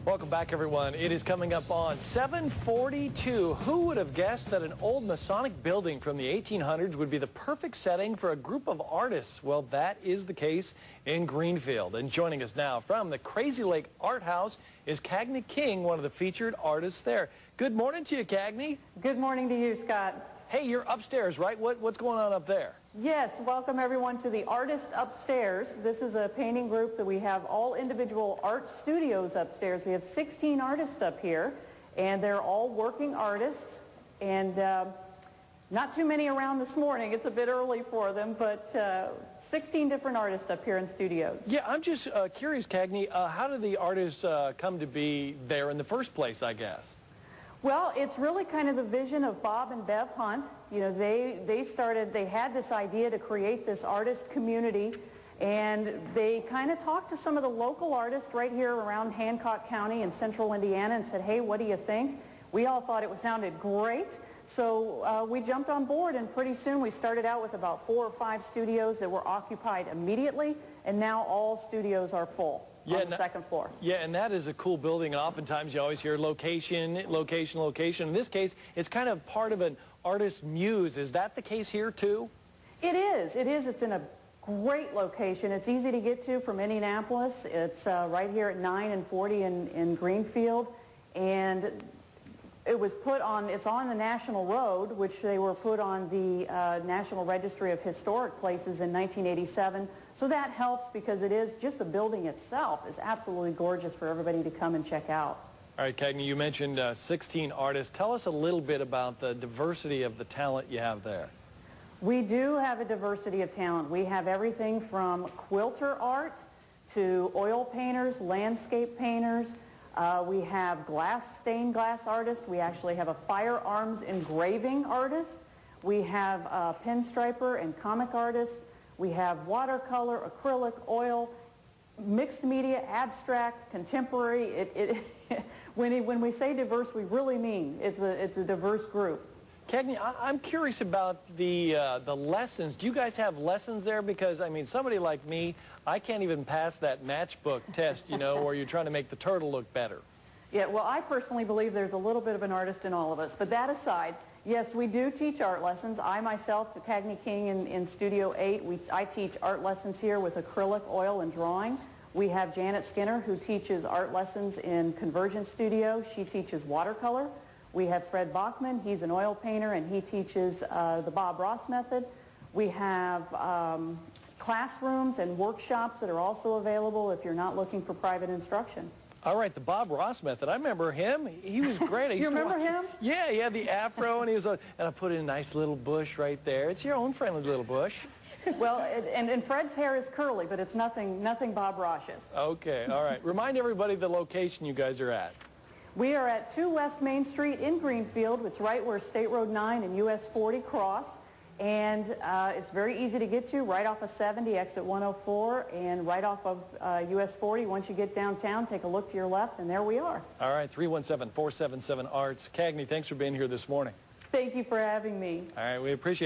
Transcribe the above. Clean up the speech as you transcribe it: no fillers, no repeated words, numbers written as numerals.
Welcome back, everyone. It is coming up on 7:42. Who would have guessed that an old Masonic building from the 1800s would be the perfect setting for a group of artists? Well, that is the case in Greenfield. And joining us now from the Crazy Lake Art House is Cagney King, one of the featured artists there. Good morning to you, Cagney. Good morning to you, Scott. Hey, you're upstairs, right? What's going on up there? Yes, welcome everyone to the Artist Upstairs. This is a painting group that we have all individual art studios upstairs. We have 16 artists up here, and they're all working artists, and not too many around this morning. It's a bit early for them, but 16 different artists up here in studios. Yeah, I'm just curious, Cagney, how did the artists come to be there in the first place, I guess? Well, it's really kind of the vision of Bob and Bev Hunt. You know, they had this idea to create this artist community, and they kind of talked to some of the local artists right here around Hancock County in central Indiana and said, hey, what do you think? We all thought it sounded great. So we jumped on board, and pretty soon we started out with about 4 or 5 studios that were occupied immediately, and now all studios are full. Yeah, on the second floor. Yeah, and that is a cool building. Oftentimes you always hear location, location, location. In this case, it's kind of part of an artist's muse. Is that the case here too? It is. It is. It's in a great location. It's easy to get to from Indianapolis. It's right here at 9 and 40 in Greenfield. And it was put on, it's on the National Road, which they were put on the National Registry of Historic Places in 1987. So that helps because it is, just the building itself is absolutely gorgeous for everybody to come and check out. All right, Cagney, you mentioned 16 artists. Tell us a little bit about the diversity of the talent you have there. We do have a diversity of talent. We have everything from quilter art to oil painters, landscape painters. We have stained glass artists. We actually have a firearms engraving artist. We have a pinstriper and comic artist. We have watercolor, acrylic, oil, mixed media, abstract, contemporary. When we say diverse, we really mean it's a diverse group. Cagney, I'm curious about the lessons. Do you guys have lessons there? Because, I mean, somebody like me, I can't even pass that matchbook test, you know, where you're trying to make the turtle look better. Yeah, well, I personally believe there's a little bit of an artist in all of us. But that aside, yes, we do teach art lessons. I myself, Cagney King in Studio 8, I teach art lessons here with acrylic, oil, and drawing. We have Janet Skinner, who teaches art lessons in Convergence Studio. She teaches watercolor. We have Fred Bachman. He's an oil painter, and he teaches the Bob Ross method. We have classrooms and workshops that are also available if you're not looking for private instruction. All right, the Bob Ross method. I remember him. He was great. You remember him? Yeah, he had the afro, and and I put in a nice little bush right there. It's your own friendly little bush. Well, and Fred's hair is curly, but it's nothing Bob Ross's. Okay, all right. Remind everybody the location you guys are at. We are at 2 West Main Street in Greenfield. It's right where State Road 9 and US 40 cross. And it's very easy to get to, right off of 70, exit 104, and right off of US 40. Once you get downtown, take a look to your left, and there we are. All right, 317-477-ARTS. Cagney, thanks for being here this morning. Thank you for having me. All right, we appreciate it.